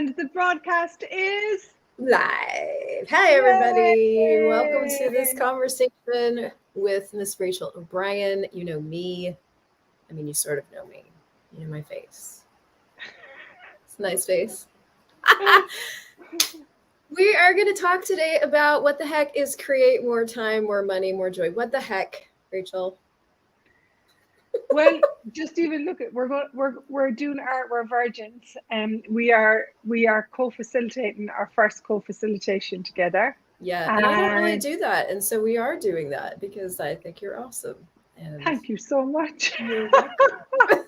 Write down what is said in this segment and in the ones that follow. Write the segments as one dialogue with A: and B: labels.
A: And the broadcast is
B: live. Hi, everybody. Welcome to this conversation with Miss Rachel O'Brien. You know me. I mean, you sort of know me. You know my face. It's a nice face. We are going to talk today about what the heck is create more time, more money, more joy. What the heck, Rachel?
A: well, just even look at we're doing art, we're virgins, and we are co-facilitating our first co-facilitation together.
B: Yeah, and I don't really
A: And
B: do that. And so we are doing that because I think you're awesome. And
A: thank you so much.
B: you're welcome.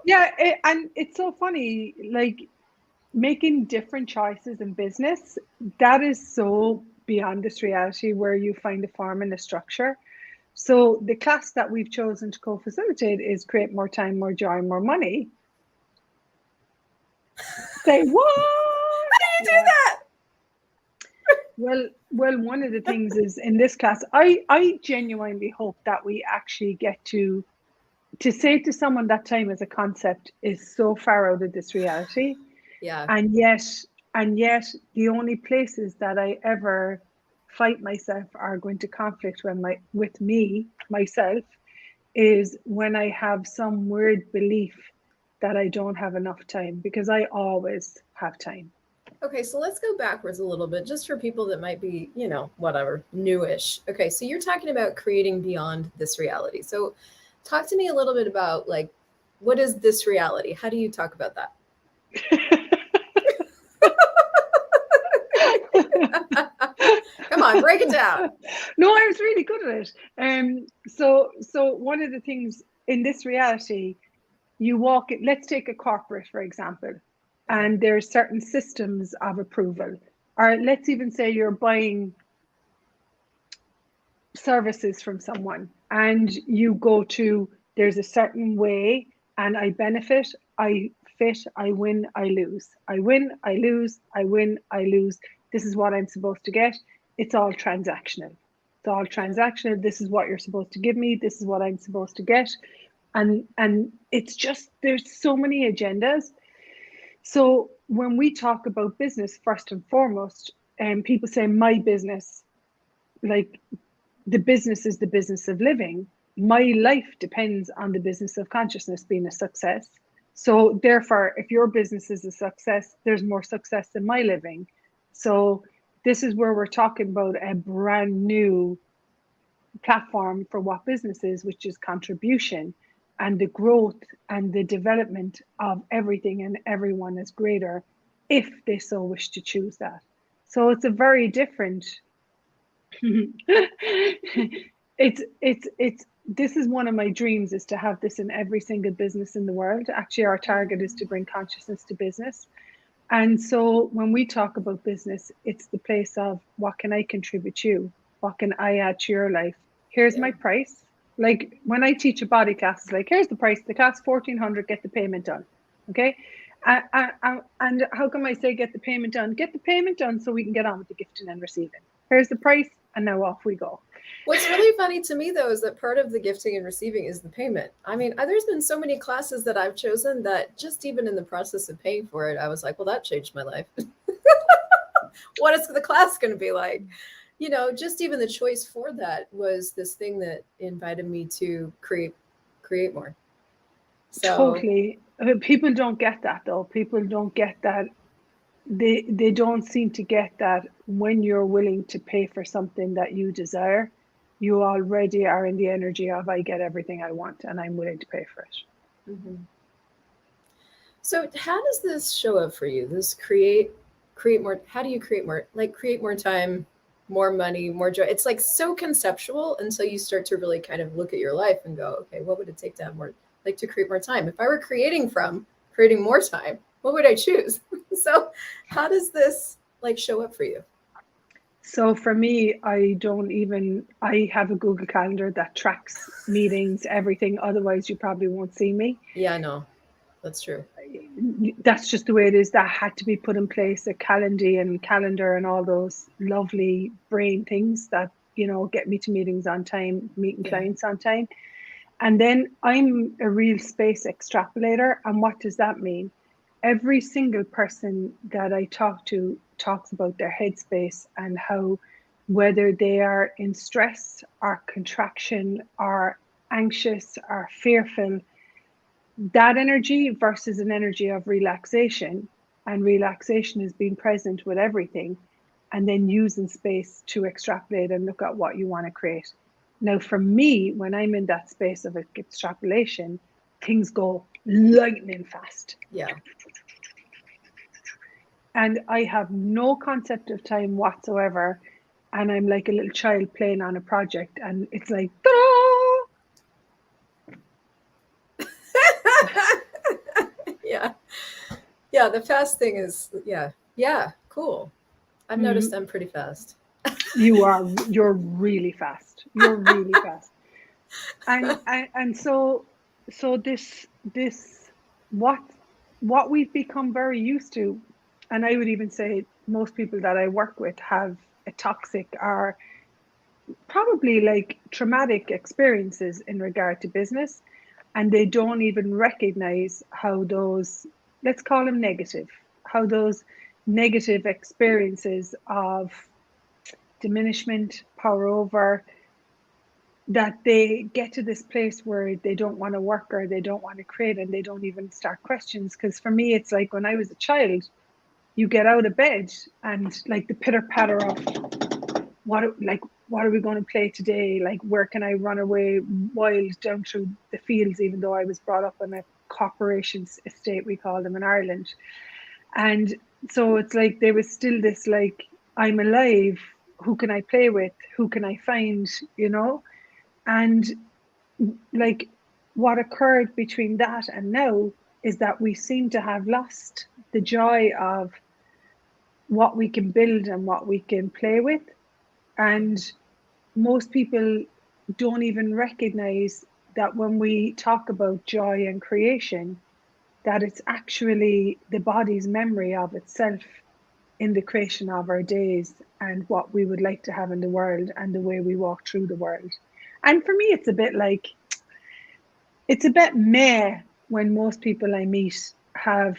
A: Yeah, and it's so funny, like making different choices in business. That is so beyond this reality where you find a form and a structure. So the class that we've chosen to co-facilitate is create more time, more joy, more money. Say what?
B: How do you do
A: Yeah.
B: that?
A: Well, one of the things is in this class, I genuinely hope that we actually get to say to someone that time as a concept is so far out of this reality.
B: Yeah.
A: And yet, and yet the only places that I ever fight myself are going to conflict with me, myself, is when I have some weird belief that I don't have enough time, because I always have time.
B: Okay, so let's go backwards a little bit just for people that might be, whatever, newish. Okay, so you're talking about creating beyond this reality. So talk to me a little bit about like what is this reality? How do you talk about that? Come on, break it down.
A: No, I was really good at it. So one of the things in this reality, you walk it, let's take a corporate, for example,
B: Okay.
A: and there's certain systems of approval. Or let's even say you're buying services from someone and you go to, there's a certain way, and I benefit, I fit, I win, I lose. I win, I lose, I win, I lose. This is what I'm supposed to get. It's all transactional. It's all
B: Yeah.
A: transactional. This is what you're supposed to give me. This is what I'm supposed to get. And it's just, there's so many agendas. So when we talk about business, first and foremost, and people say my business, like the business is the business of living. My life depends on the business of consciousness being a success. So therefore, if your business is a success, there's more success in my living. So this is where we're talking about a brand new platform for what business is, which is contribution, and the growth and the development of everything and everyone is greater if they so wish to choose that. So it's a very different it's this is one of my dreams, is to have this in every single business in the world. Actually, our target is to bring consciousness to business. And so when we talk about business, it's the place of what can I contribute to you? What can I add to your life? Here's
B: Yeah.
A: my price. Like when I teach a body class, it's like, here's the price. The class 1,400, get the payment done. Okay. And how come I say get the payment done? Get the payment done so we can get on with the gifting and receiving. Here's the price, and now off we go.
B: What's really funny to me though is that part of the gifting and receiving is the payment. I mean, there's been so many classes that I've chosen that just even in the process of paying for it, I was like, well, that changed my life. What is the class going to be like? Just even the choice for that was this thing that invited me to create more. So
A: Totally. People don't get that though. People don't get that. They don't seem to get that when you're willing to pay for something that you desire, you already are in the energy of I get everything I want and I'm willing to pay for it.
B: mhm. So how does this show up for you? This create more. How do you create more? Like create more time, more money, more joy. It's like so conceptual until you start to really kind of look at your life and go, okay, what would it take to have more, like to create more time? If I were creating more time, what would I choose? So how does this like show up for you?
A: So for me, I have a Google Calendar that tracks meetings, everything. Otherwise, you probably won't see me.
B: Yeah, I know. That's true.
A: That's just the way it is. That had to be put in place, a calendar and all those lovely brain things that, get me to meetings on time, meeting
B: Yeah.
A: clients on time. And then I'm a real space extrapolator. And what does that mean? every single person that I talk to talks about their headspace and how, whether they are in stress or contraction or anxious or fearful, that energy versus an energy of relaxation, and relaxation is being present with everything, and then using space to extrapolate and look at what you want to create. Now, for me, when I'm in that space of extrapolation, things go lightning fast.
B: Yeah.
A: And I have no concept of time whatsoever. And I'm like a little child playing on a project, and it's like, ta-da!
B: Yeah. Yeah. The fast thing is, yeah. Yeah. Cool. I've noticed I'm pretty fast.
A: You're really fast. You're really fast. And so this what what we've become very used to, and I would even say most people that I work with have a toxic or probably like traumatic experiences in regard to business, and they don't even recognize how those, let's call them negative, how those negative experiences of diminishment, power over, that they get to this place where they don't want to work or they don't want to create, and they don't even start questions. Because for me, it's like when I was a child, you get out of bed and like the pitter patter of what are we going to play today? Like, where can I run away wild down through the fields, even though I was brought up in a corporation estate, we call them in Ireland. And so it's like there was still this like, I'm alive, who can I play with, who can I find, you know? And like what occurred between that and now is that we seem to have lost the joy of what we can build and what we can play with. And most people don't even recognize that when we talk about joy and creation, that it's actually the body's memory of itself in the creation of our days and what we would like to have in the world and the way we walk through the world. And for me, it's a bit like, it's a bit meh when most people I meet have,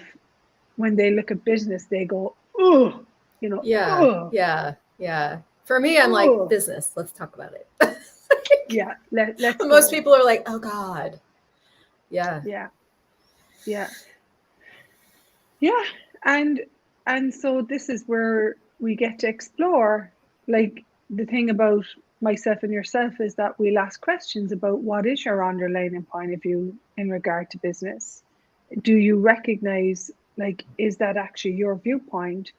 A: when they look at business, they go, oh, you know,
B: Yeah.
A: oh,
B: Yeah. Yeah. For me, I'm like,
A: oh.
B: business. Let's talk about it.
A: Yeah, let's
B: Most
A: go.
B: people are like, oh God. Yeah.
A: Yeah, yeah, yeah. And and so this is where we get to explore, like, the thing about myself and yourself is that we'll ask questions about what is your underlying point of view in regard to business. Do you recognize, like, is that actually your viewpoint,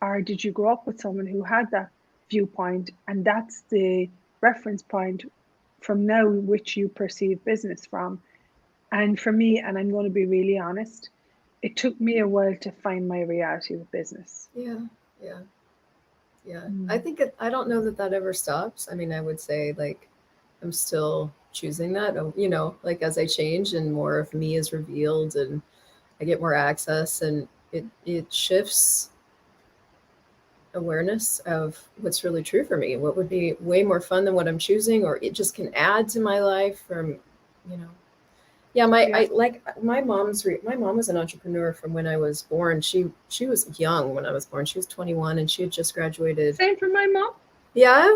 A: or did you grow up with someone who had that viewpoint and that's the reference point from now which you perceive business from? And for me, and I'm going to be really honest, it took me a while to find my reality with business.
B: Yeah. Yeah. Yeah. I
A: Mm.
B: think I don't know that that ever stops. I mean, I would say like I'm still choosing that, like as I change and more of me is revealed and I get more access and it shifts awareness of what's really true for me, what would be way more fun than what I'm choosing, or it just can add to my life from, you know. Yeah,
A: Yeah.
B: my mom was an entrepreneur from when I was born. She was young when I was born. She was 21 and she had just graduated.
A: Same for my mom.
B: Yeah.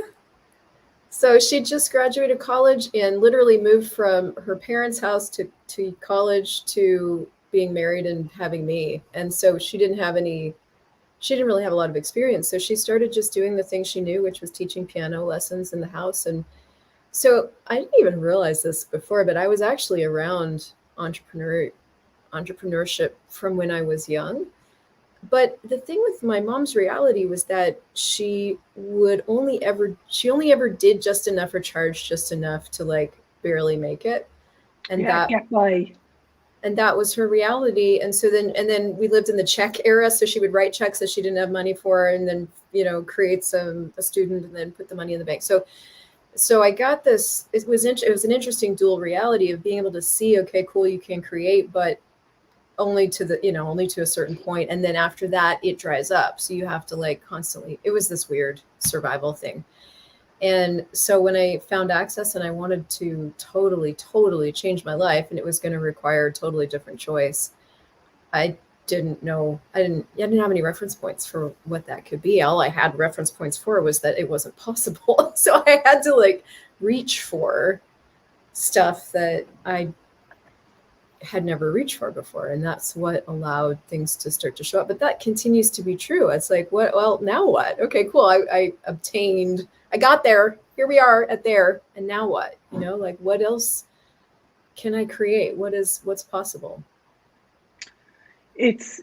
B: So she just graduated college and literally moved from her parents' house to college to being married and having me. And so she didn't really have a lot of experience. So she started just doing the thing she knew, which was teaching piano lessons in the house. And so I didn't even realize this before, but I was actually around entrepreneurship from when I was young. But the thing with my mom's reality was that she only ever did just enough or charged just enough to like barely make it. And
A: Yeah,
B: that
A: get by.
B: and that was her reality. And so then we lived in the check era, so she would write checks that she didn't have money for and then create a student and then put the money in the bank. So I got this. It was an interesting dual reality of being able to see, okay, cool, you can create, but only to a certain point, and then after that it dries up, so you have to like constantly. It was this weird survival thing. And so when I found access and I wanted to totally change my life and it was going to require a totally different choice, I didn't know, I didn't have any reference points for what that could be. All I had reference points for was that it wasn't possible. So I had to like reach for stuff that I had never reached for before. And that's what allowed things to start to show up. But that continues to be true. It's like, what, well, now what? Okay, cool. I obtained, I got there. Here we are at there. And now what? You know, like what else can I create? What's possible?
A: It's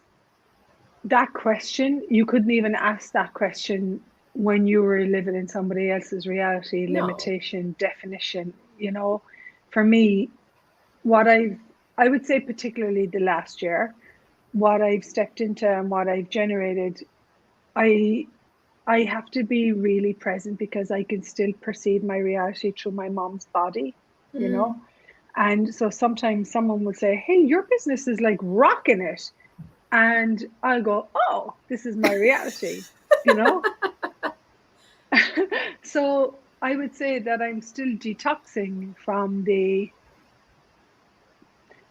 A: that question, you couldn't even ask that question when you were living in somebody else's reality,
B: No.
A: limitation, definition. You know, for me, what I would say particularly the last year, what I've stepped into and what I've generated, I have to be really present because I can still perceive my reality through my mom's body, you know. And so sometimes someone will say, "Hey, your business is like rocking it." And I'll go, "Oh, this is my reality," you know? So I would say that I'm still detoxing from the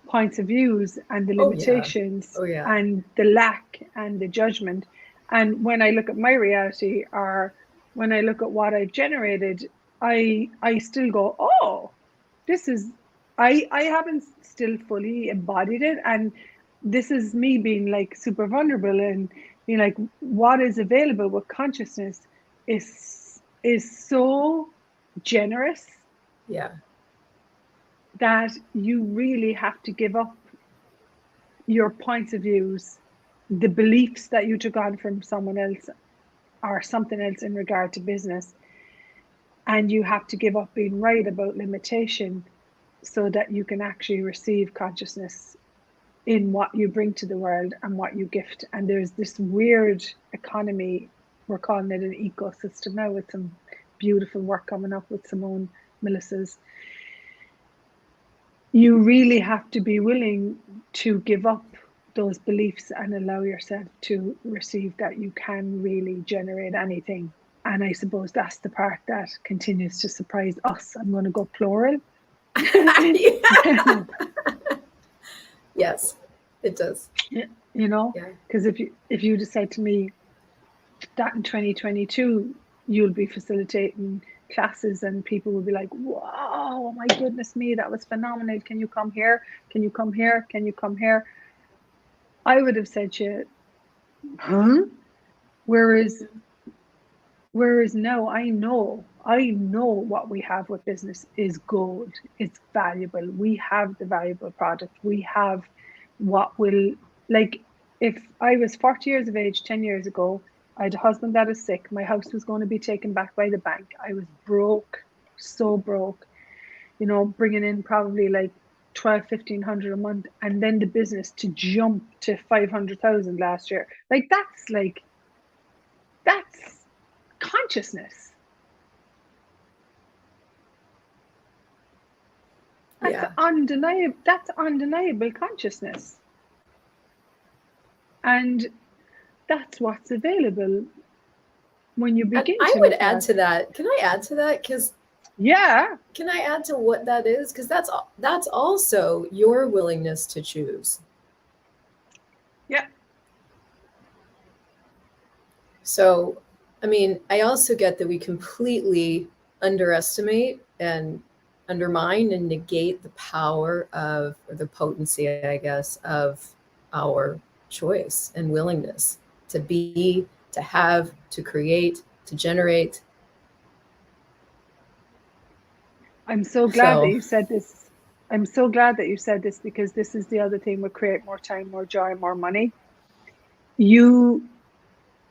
A: points of views and the
B: Oh yeah.
A: limitations
B: Oh yeah.
A: and the lack and the judgment. And when I look at my reality, or when I look at what I've generated, I still go, "Oh, this is," I haven't still fully embodied it. And this is me being like super vulnerable and being like, what is available with consciousness is so generous
B: Yeah.
A: that you really have to give up your points of views, the beliefs that you took on from someone else or something else in regard to business. And you have to give up being right about limitation so that you can actually receive consciousness in what you bring to the world and what you gift. And there's this weird economy, we're calling it an ecosystem now, with some beautiful work coming up with Simone Melissa's. You really have to be willing to give up those beliefs and allow yourself to receive that you can really generate anything. And I suppose that's the part that continues to surprise us. I'm going to go plural.
B: Yes, it does.
A: You know,
B: Yeah.
A: because if you decide to me that in 2022 you'll be facilitating classes and people will be like, "Wow, oh my goodness me, that was phenomenal. Can you come here? Can you come here? Can you come here?" I would have said to you, "Huh?" Whereas now I know what we have with business is gold. It's valuable. We have the valuable product. We have what will, like, if I was 40 years of age 10 years ago, I had a husband that is sick. My house was going to be taken back by the bank. I was broke, so broke, you know, bringing in probably like 1,200-1,500 a month, and then the business to jump to 500,000 last year. That's consciousness. That's
B: Yeah.
A: undeniable. That's undeniable consciousness, and that's what's available when you
B: And
A: begin
B: I
A: to
B: would
A: look
B: add
A: at.
B: to that. Can I add to that? Because
A: Yeah,
B: can I add to what that is? Because that's also your willingness to choose.
A: yeah.
B: So, I mean, I also get that we completely underestimate and undermine and negate the power of, or the potency, I guess, of our choice and willingness to be, to have, to create, to generate.
A: I'm so glad that
B: So,
A: you said this. I'm so glad that you said this, because this is the other thing with create more time, more joy, more money. You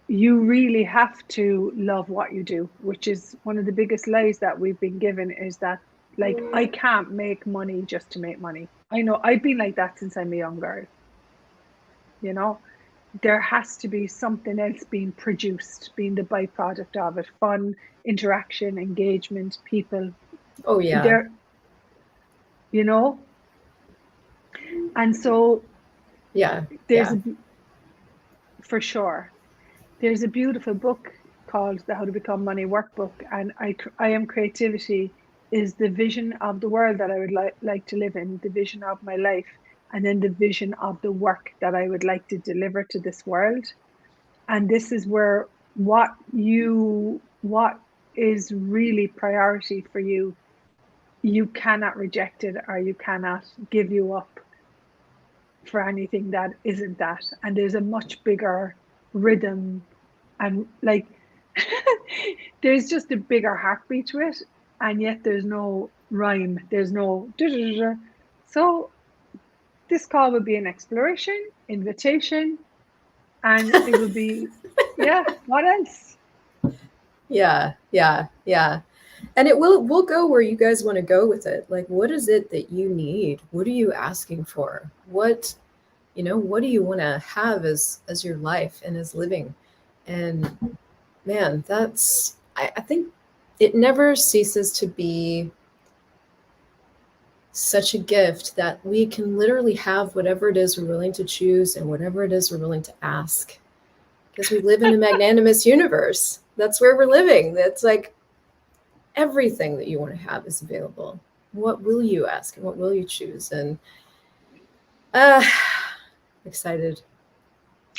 A: really have to love what you do, which is one of the biggest lies that we've been given, is that, like, I can't make money just to make money. I know I've been like that since I'm a young girl. You know, there has to be something else being produced, being the byproduct of it: fun, interaction, engagement, people.
B: oh yeah,
A: There, you know, and so
B: yeah,
A: there's
B: yeah.
A: a, for sure, there's a beautiful book called the How to Become Money Workbook, and I am creativity is the vision of the world that I would like to live in, the vision of my life. and then the vision of the work that I would like to deliver to this world. And this is where what is really priority for you, you cannot reject it, or you cannot give you up for anything that isn't that. And there's a much bigger rhythm, and like there's just a bigger heartbeat to it, and yet there's no rhyme, there's no so this call would be an exploration, invitation, and it would be yeah, what else?
B: Yeah, yeah, yeah. And we'll go where you guys want to go with it. Like, what is it that you need? What are you asking for? What do you want to have as your life and as living? And man, I think it never ceases to be such a gift that we can literally have whatever it is we're willing to choose and whatever it is we're willing to ask, because we live in a magnanimous universe. That's where we're living. That's like everything that you want to have is available. What will you ask and what will you choose? And excited.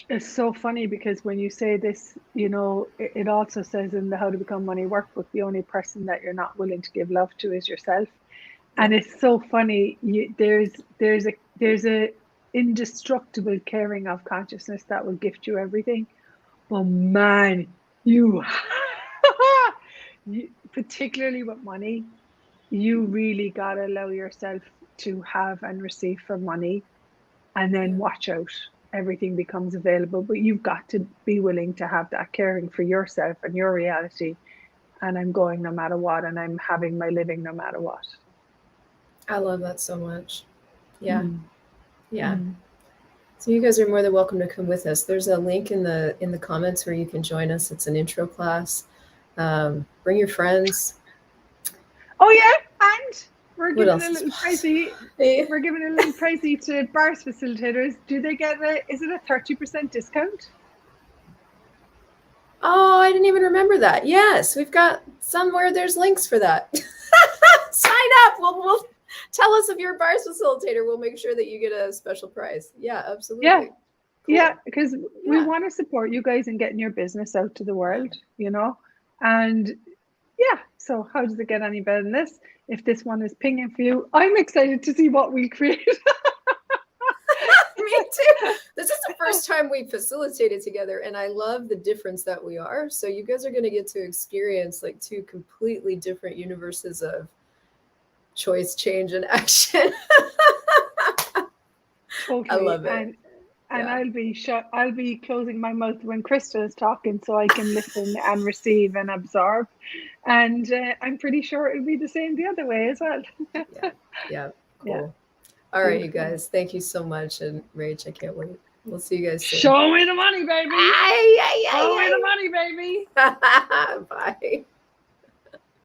A: It's so funny because when you say this, it also says in the How to Become Money workbook, the only person that you're not willing to give love to is yourself. And it's so funny. There's a indestructible caring of consciousness that will gift you everything. But man, you particularly with money, you really gotta allow yourself to have and receive from money, and then watch out. Everything becomes available, but you've got to be willing to have that caring for yourself and your reality. And I'm going no matter what, and I'm having my living no matter what.
B: I love that so much. Yeah. Yeah. So you guys are more than welcome to come with us. There's a link in the comments where you can join us. It's an intro class. Bring your friends.
A: Oh yeah, and we're giving a little pricey. We're giving a little pricey to bars facilitators. Do they get is it a 30% discount?
B: Oh, I didn't even remember that. Yes, we've got somewhere there's links for that. Sign up. We'll tell us if you're a bars facilitator. We'll make sure that you get a special price. Yeah, absolutely.
A: Yeah. Cool. Yeah, because we want to support you guys in getting your business out to the world, and yeah, so how does it get any better than this? If this one is pinging for you, I'm excited to see what we create.
B: Me too. This is the first time we facilitated together, and I love the difference that we are. So you guys are going to get to experience like two completely different universes of choice, change, and action.
A: Totally.
B: I love it.
A: And I'll be closing my mouth when Krista is talking, so I can listen and receive and absorb. And I'm pretty sure it'll be the same the other way as well.
B: Yeah. Cool. Yeah. All right, you guys. Thank you so much. And Rach, I can't wait. We'll see you guys soon.
A: Show me the money, baby.
B: Show
A: me the money, baby.
B: Bye.